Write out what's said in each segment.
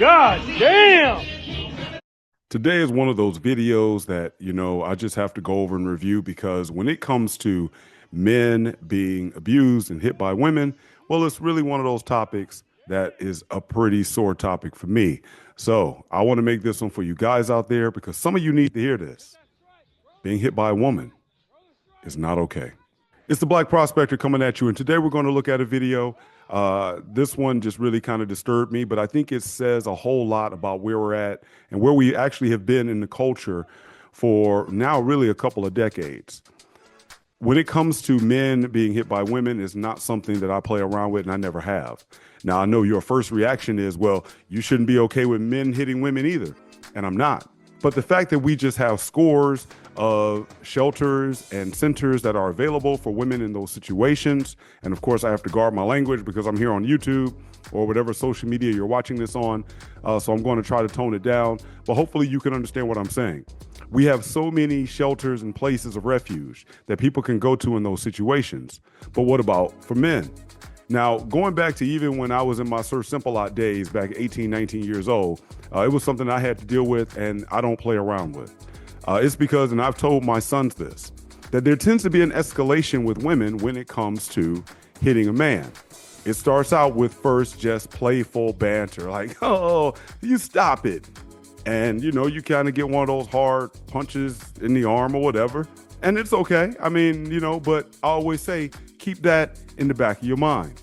God damn! Today is one of those videos that, I just have to go over and review because when it comes to men being abused and hit by women, well, it's really one of those topics that is a pretty sore topic for me. So I want to make this one for you guys out there because some of you need to hear this. Being hit by a woman is not okay. It's the Black Prospector coming at you, and today we're going to look at a video. This one just really kind of disturbed me, but I think it says a whole lot about where we're at and where we actually have been in the culture for now really a couple of decades. When it comes to men being hit by women, it's not something that I play around with, and I never have. Now, I know your first reaction is, well, you shouldn't be okay with men hitting women either, and I'm not. But the fact that we just have scores of shelters and centers that are available for women in those situations, and of course I have to guard my language because I'm here on YouTube or whatever social media you're watching this on, so I'm going to try to tone it down, but hopefully you can understand what I'm saying. We have so many shelters and places of refuge that people can go to in those situations, but what about for men? Now, going back to even when I was in my Sir Simple-Lot days, back 18, 19 years old, it was something I had to deal with and I don't play around with. It's because, and I've told my sons this, that there tends to be an escalation with women when it comes to hitting a man. It starts out with first just playful banter, like, oh, you stop it. And, you kind of get one of those hard punches in the arm or whatever. And it's okay. I mean, but I always say, keep that in the back of your mind.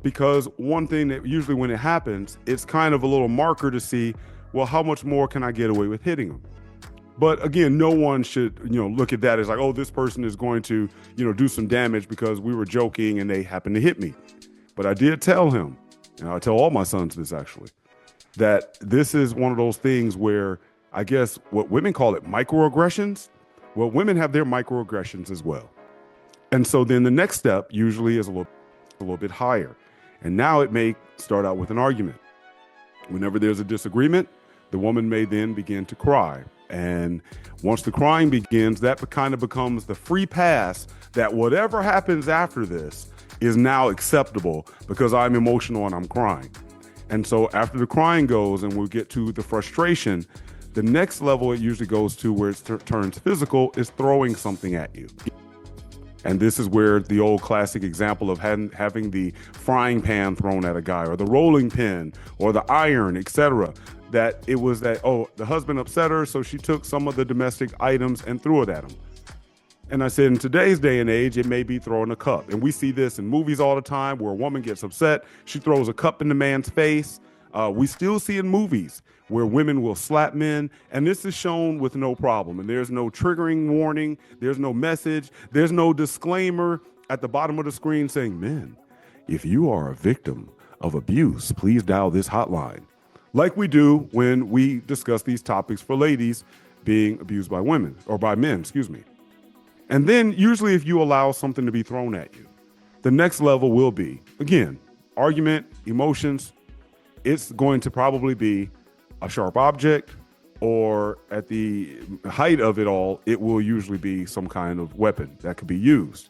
Because one thing that usually when it happens, it's kind of a little marker to see, well, how much more can I get away with hitting them? But again, no one should, look at that as like, oh, this person is going to, do some damage because we were joking and they happened to hit me. But I did tell him, and I tell all my sons this actually, that this is one of those things where I guess what women call it microaggressions. Well, women have their microaggressions as well. And so then the next step usually is a little bit higher. And now it may start out with an argument. Whenever there's a disagreement, the woman may then begin to cry. And once the crying begins, that kind of becomes the free pass that whatever happens after this is now acceptable because I'm emotional and I'm crying. And so after the crying goes and we get to the frustration, the next level it usually goes to where it turns physical is throwing something at you. And this is where the old classic example of having the frying pan thrown at a guy or the rolling pin or the iron, etc. That it was that, oh, the husband upset her, so she took some of the domestic items and threw it at him. And I said, in today's day and age, it may be throwing a cup. And we see this in movies all the time where a woman gets upset, she throws a cup in the man's face. We still see in movies where women will slap men, and this is shown with no problem. And there's no triggering warning, there's no message, there's no disclaimer at the bottom of the screen saying, men, if you are a victim of abuse, please dial this hotline. Like we do when we discuss these topics for ladies being abused by women, or by men, excuse me. And then usually if you allow something to be thrown at you, the next level will be, again, argument, emotions. It's going to probably be a sharp object, or at the height of it all, it will usually be some kind of weapon that could be used.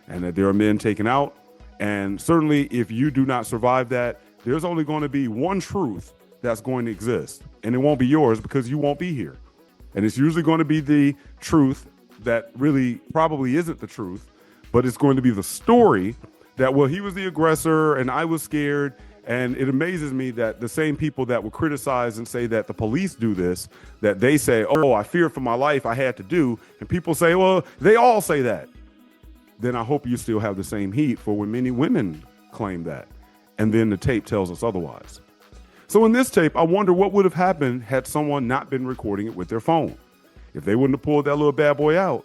And that there are men taken out. And certainly if you do not survive that, there's only going to be one truth that's going to exist. And it won't be yours because you won't be here. And it's usually going to be the truth that really probably isn't the truth, but it's going to be the story that, well, he was the aggressor and I was scared. And it amazes me that the same people that would criticize and say that the police do this, that they say, oh, I feared for my life, I had to do. And people say, well, they all say that. Then I hope you still have the same heat for when many women claim that. And then the tape tells us otherwise. So in this tape, I wonder what would have happened had someone not been recording it with their phone. If they wouldn't have pulled that little bad boy out,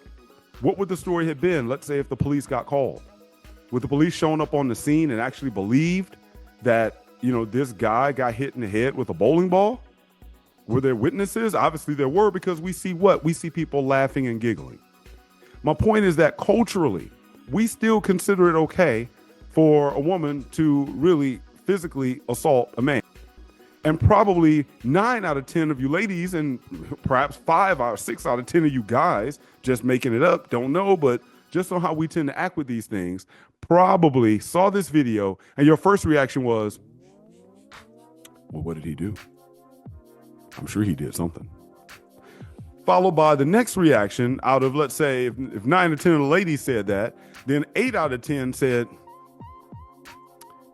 what would the story have been? Let's say if the police got called. Would the police shown up on the scene and actually believed that, this guy got hit in the head with a bowling ball? Were there witnesses? Obviously there were, because we see what? We see people laughing and giggling. My point is that culturally, we still consider it okay for a woman to really physically assault a man. And probably 9 out of 10 of you ladies, and perhaps 5 or 6 out of 10 of you guys, just making it up, don't know, but just on how we tend to act with these things, probably saw this video and your first reaction was, well, what did he do? I'm sure he did something. Followed by the next reaction out of, let's say, if 9 to 10 of the ladies said that, then 8 out of 10 said,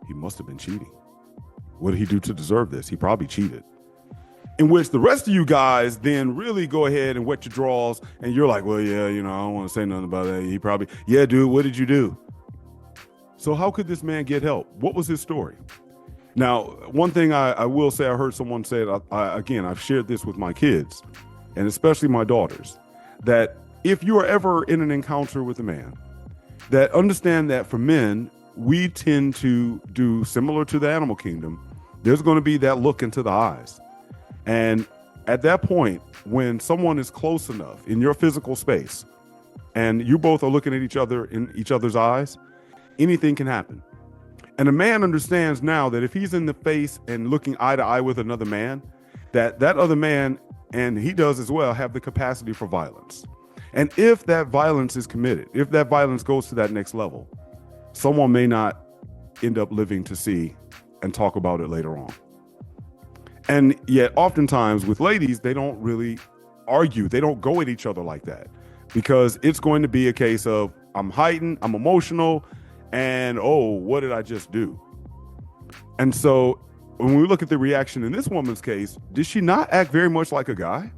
he must have been cheating. What did he do to deserve this? He probably cheated. In which the rest of you guys then really go ahead and wet your draws, and you're like, well, yeah, I don't want to say nothing about that. He probably, yeah, dude, what did you do? So how could this man get help? What was his story? Now, one thing I will say, I heard someone say it, again, I've shared this with my kids, and especially my daughters, that if you are ever in an encounter with a man, that understand that for men, we tend to do similar to the animal kingdom. There's going to be that look into the eyes. And at that point, when someone is close enough in your physical space and you both are looking at each other in each other's eyes, anything can happen. And a man understands now that if he's in the face and looking eye to eye with another man, that other man, and he does as well, have the capacity for violence. And if that violence is committed, if that violence goes to that next level, someone may not end up living to see and talk about it later on. And yet oftentimes with ladies, they don't really argue. They don't go at each other like that, because it's going to be a case of, I'm heightened, I'm emotional, and oh, what did I just do? And so when we look at the reaction in this woman's case, did she not act very much like a guy?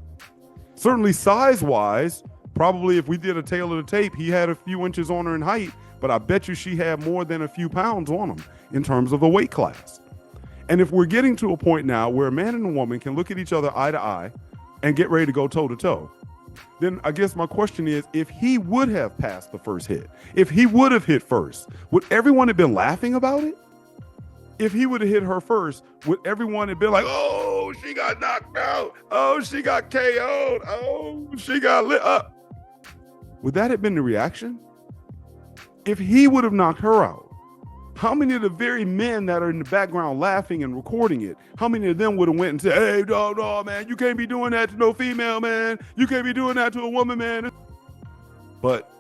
Certainly size-wise, probably if we did a tail of the tape, he had a few inches on her in height, but I bet you she had more than a few pounds on him in terms of a weight class. And if we're getting to a point now where a man and a woman can look at each other eye to eye and get ready to go toe to toe, then I guess my question is, if he would have passed the first hit, if he would have hit first, would everyone have been laughing about it? If he would have hit her first, would everyone have been like, oh, she got knocked out. Oh, she got KO'd. Oh, she got lit up. Would that have been the reaction? If he would have knocked her out, how many of the very men that are in the background laughing and recording it, how many of them would have went and said, hey, no, man, you can't be doing that to no female, man. You can't be doing that to a woman, man. But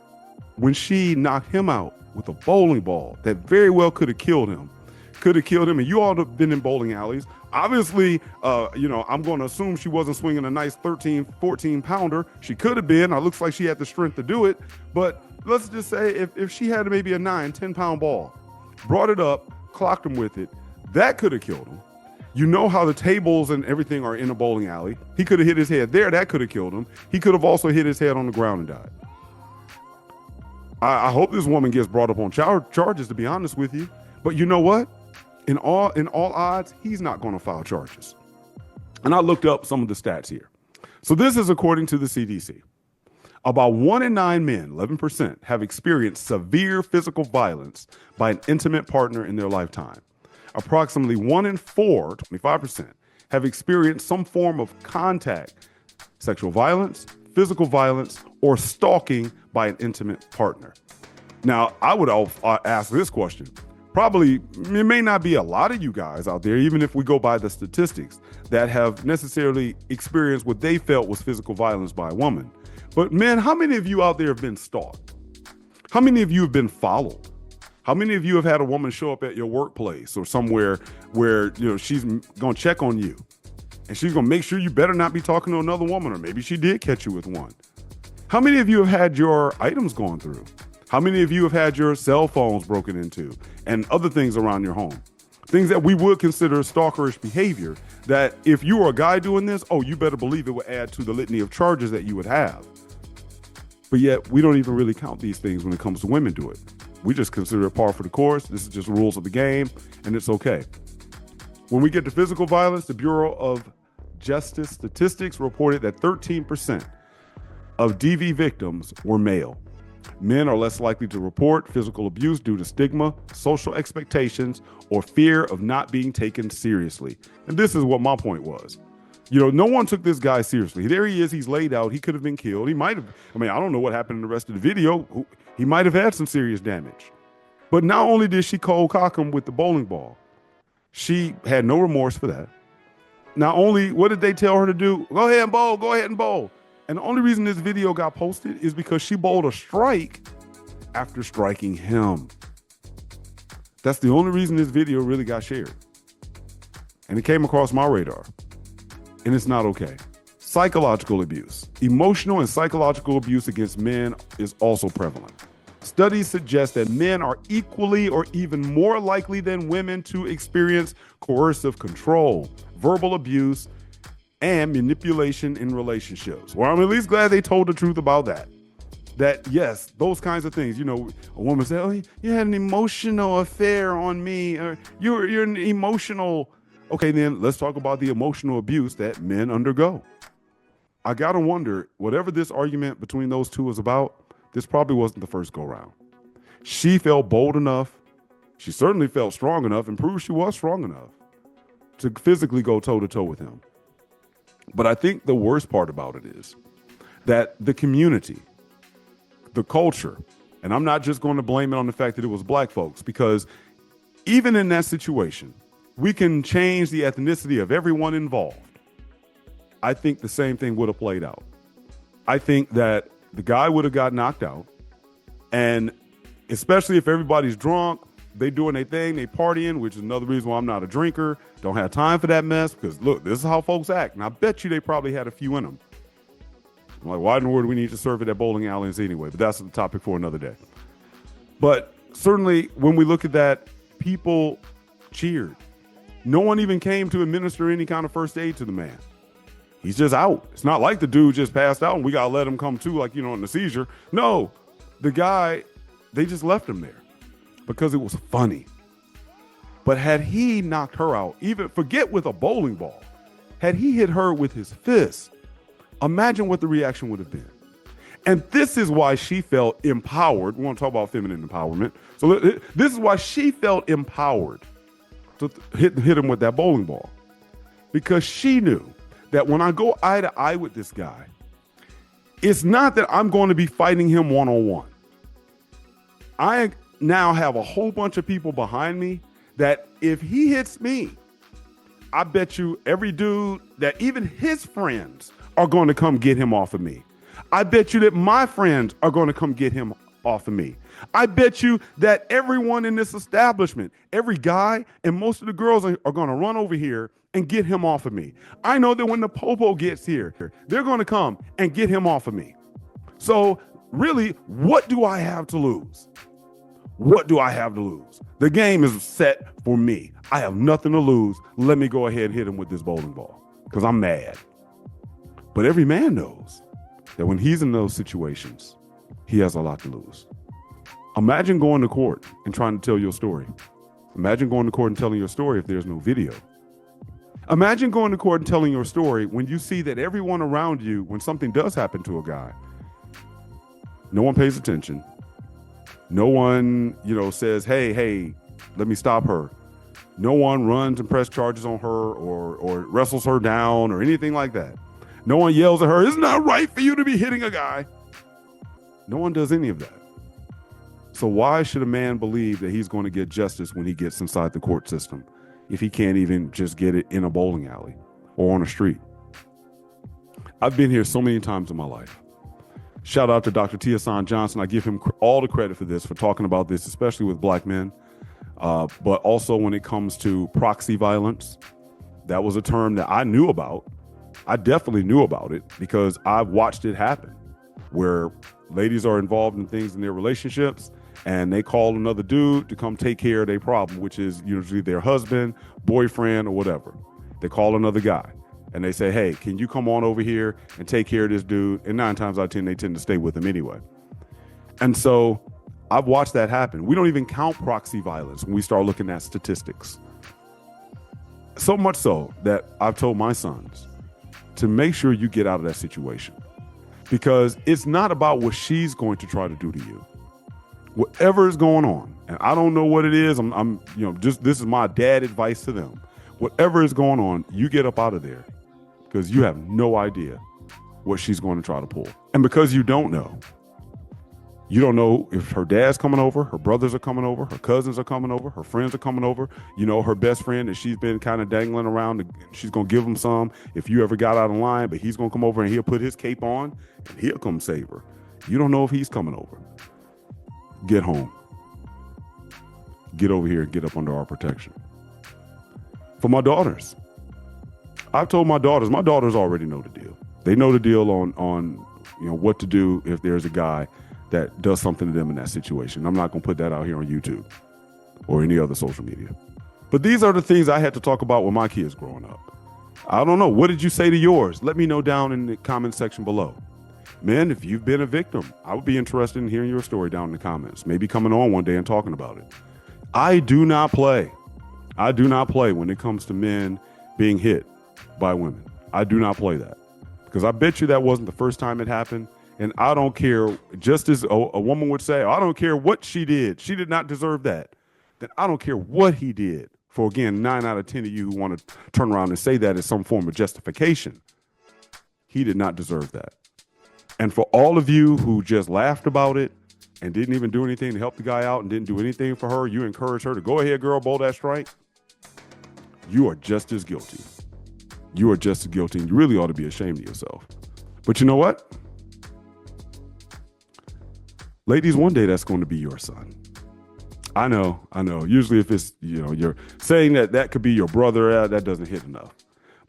when she knocked him out with a bowling ball that very well could have killed him, and you all have been in bowling alleys. Obviously, I'm going to assume she wasn't swinging a nice 13, 14 pounder. She could have been. It looks like she had the strength to do it. But let's just say if she had maybe a 9, 10 pound ball, brought it up, clocked him with it, that could have killed him. You know how the tables and everything are in a bowling alley. He could have hit his head there. That could have killed him. He could have also hit his head on the ground and died. I hope this woman gets brought up on charges, to be honest with you. But you know what? In all odds, he's not going to file charges. And I looked up some of the stats here. So this is according to the CDC. About 1 in 9 men, 11%, have experienced severe physical violence by an intimate partner in their lifetime. Approximately 1 in 4, 25%, have experienced some form of contact, sexual violence, physical violence, or stalking by an intimate partner. Now, I would ask this question. Probably, it may not be a lot of you guys out there, even if we go by the statistics, that have necessarily experienced what they felt was physical violence by a woman. But men, how many of you out there have been stalked? How many of you have been followed? How many of you have had a woman show up at your workplace or somewhere where she's gonna check on you and she's gonna make sure you better not be talking to another woman, or maybe she did catch you with one? How many of you have had your items gone through? How many of you have had your cell phones broken into and other things around your home? Things that we would consider stalkerish behavior, that if you were a guy doing this, you better believe it would add to the litany of charges that you would have. But yet we don't even really count these things when it comes to women do it. We just consider it par for the course. This is just rules of the game, and it's okay. When we get to physical violence, the Bureau of Justice Statistics reported that 13% of DV victims were male. Men are less likely to report physical abuse due to stigma, social expectations, or fear of not being taken seriously. And this is what my point was. No one took this guy seriously. There he is. He's laid out. He could have been killed. He might have. I don't know what happened in the rest of the video. He might have had some serious damage. But not only did she cold cock him with the bowling ball, she had no remorse for that. Not only, what did they tell her to do? Go ahead and bowl. Go ahead and bowl. And the only reason this video got posted is because she bowled a strike after striking him. That's the only reason this video really got shared. And it came across my radar. and it's not okay. Psychological abuse. Emotional and psychological abuse against men is also prevalent. Studies suggest that men are equally or even more likely than women to experience coercive control, verbal abuse, and manipulation in relationships. Well, I'm at least glad they told the truth about that. That, yes, those kinds of things. You know, a woman said, oh, you had an emotional affair on me, or you're an emotional. Okay, then let's talk about the emotional abuse that men undergo. I gotta wonder, whatever this argument between those two is about, this probably wasn't the first go round. She felt bold enough. She certainly felt strong enough and proved she was strong enough to physically go toe to toe with him. But I think the worst part about it is that the community, the culture, and I'm not just going to blame it on the fact that it was black folks, because even in that situation, we can change the ethnicity of everyone involved. I think the same thing would have played out. I think that the guy would have got knocked out, and especially if everybody's drunk, they doing their thing, they partying, which is another reason why I'm not a drinker, don't have time for that mess, because look, this is how folks act, and I bet you they probably had a few in them. I'm like, why in the world do we need to serve it at bowling alleys anyway? But that's a topic for another day. But certainly when we look at that, people cheered. No one even came to administer any kind of first aid to the man. He's just out. It's not like the dude just passed out and we got to let him come to, like, in the seizure. No, the guy, they just left him there because it was funny. But had he knocked her out, even forget with a bowling ball, had he hit her with his fist, imagine what the reaction would have been. And this is why she felt empowered. We want to talk about feminine empowerment. So this is why she felt empowered to hit him with that bowling ball, because she knew that when I go eye to eye with this guy, it's not that I'm going to be fighting him one-on-one. I now have a whole bunch of people behind me that if he hits me, I bet you every dude, that even his friends are going to come get him off of me. I bet you that my friends are going to come get him off of me. I bet you that everyone in this establishment, every guy and most of the girls are going to run over here and get him off of me. I know that when the popo gets here, they're going to come and get him off of me. So really, what do I have to lose? What do I have to lose? The game is set for me. I have nothing to lose. Let me go ahead and hit him with this bowling ball because I'm mad. But every man knows that when he's in those situations, he has a lot to lose. Imagine going to court and trying to tell your story. Imagine going to court and telling your story if there's no video. Imagine going to court and telling your story when you see that everyone around you, when something does happen to a guy, no one pays attention. No one, says, hey, let me stop her. No one runs and press charges on her or wrestles her down or anything like that. No one yells at her, it's not right for you to be hitting a guy. No one does any of that. So why should a man believe that he's going to get justice when he gets inside the court system if he can't even just get it in a bowling alley or on a street? I've been here so many times in my life. Shout out to Dr. Tiasan Johnson. I give him all the credit for this, for talking about this, especially with black men. But also when it comes to proxy violence, that was a term that I knew about. I definitely knew about it because I've watched it happen, where ladies are involved in things in their relationships and they call another dude to come take care of their problem, which is usually their husband, boyfriend, or whatever. They call another guy and they say, hey, can you come on over here and take care of this dude? And 9 times out of 10, they tend to stay with him anyway. And so I've watched that happen. We don't even count proxy violence when we start looking at statistics. So much so that I've told my sons to make sure you get out of that situation, because it's not about what she's going to try to do to you. Whatever is going on, and I don't know what it is, this is my dad advice to them. Whatever is going on, you get up out of there, because you have no idea what she's going to try to pull. And because you don't know if her dad's coming over, her brothers are coming over, her cousins are coming over, her friends are coming over, her best friend that she's been kind of dangling around, she's going to give him some if you ever got out of line, but he's going to come over and he'll put his cape on and he'll come save her. You don't know if he's coming over. Get home. Get over here and get up under our protection. For my daughters, I've told my daughters already know the deal. They know the deal on what to do if there's a guy that does something to them in that situation. I'm not going to put that out here on YouTube or any other social media. But these are the things I had to talk about with my kids growing up. I don't know. What did you say to yours? Let me know down in the comment section below. Men, if you've been a victim, I would be interested in hearing your story down in the comments. Maybe coming on one day and talking about it. I do not play when it comes to men being hit by women. I do not play that, because I bet you that wasn't the first time it happened. And I don't care, just as a woman would say, I don't care what she did. She did not deserve that. Then I don't care what he did. For again, 9 out of 10 of you who want to turn around and say that as some form of justification, he did not deserve that. And for all of you who just laughed about it and didn't even do anything to help the guy out and didn't do anything for her, you encouraged her to go ahead, girl, bowl that strike. You are just as guilty. You are just as guilty, and you really ought to be ashamed of yourself. But you know what? Ladies, one day that's going to be your son. I know. Usually if it's, you're saying that could be your brother, that doesn't hit enough.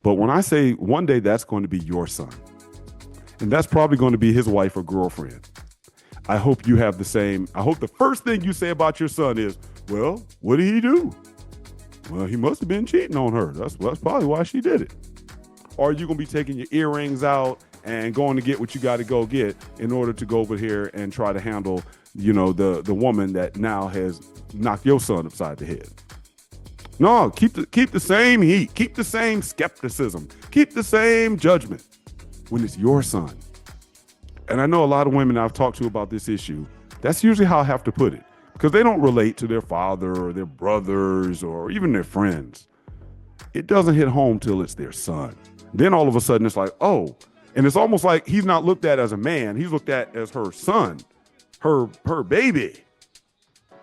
But when I say one day that's going to be your son, and that's probably going to be his wife or girlfriend, I hope you have the same. I hope the first thing you say about your son is, well, what did he do? Well, he must have been cheating on her. That's probably why she did it. Or are you going to be taking your earrings out and going to get what you got to go get in order to go over here and try to handle, the woman that now has knocked your son upside the head? No, keep the same heat, keep the same skepticism, keep the same judgment when it's your son. And I know a lot of women I've talked to about this issue, that's usually how I have to put it, because they don't relate to their father or their brothers or even their friends. It doesn't hit home till it's their son. Then all of a sudden it's like, oh, and it's almost like he's not looked at as a man. He's looked at as her son, her baby.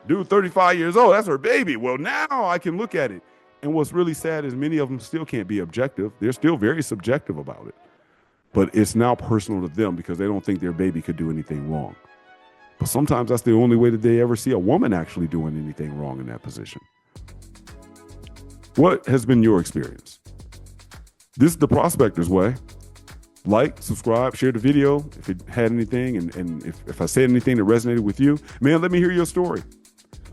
Dude, 35 years old, that's her baby. Well, now I can look at it. And what's really sad is many of them still can't be objective. They're still very subjective about it. But it's now personal to them because they don't think their baby could do anything wrong. But sometimes that's the only way that they ever see a woman actually doing anything wrong in that position. What has been your experience? This is the Prospector's Way. Like, subscribe, share the video if it had anything, and if I said anything that resonated with you, man, let me hear your story.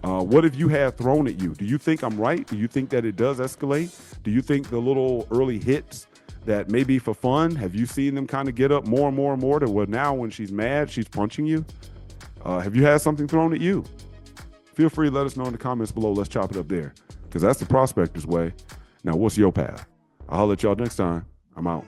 What have you had thrown at you? Do you think I'm right? Do you think that it does escalate? Do you think the little early hits that may be for fun, have you seen them kind of get up more and more and more to where now when she's mad, she's punching you? Have you had something thrown at you? Feel free to let us know in the comments below. Let's chop it up there, because that's the Prospector's Way. Now, what's your path? I'll holler at y'all next time. I'm out.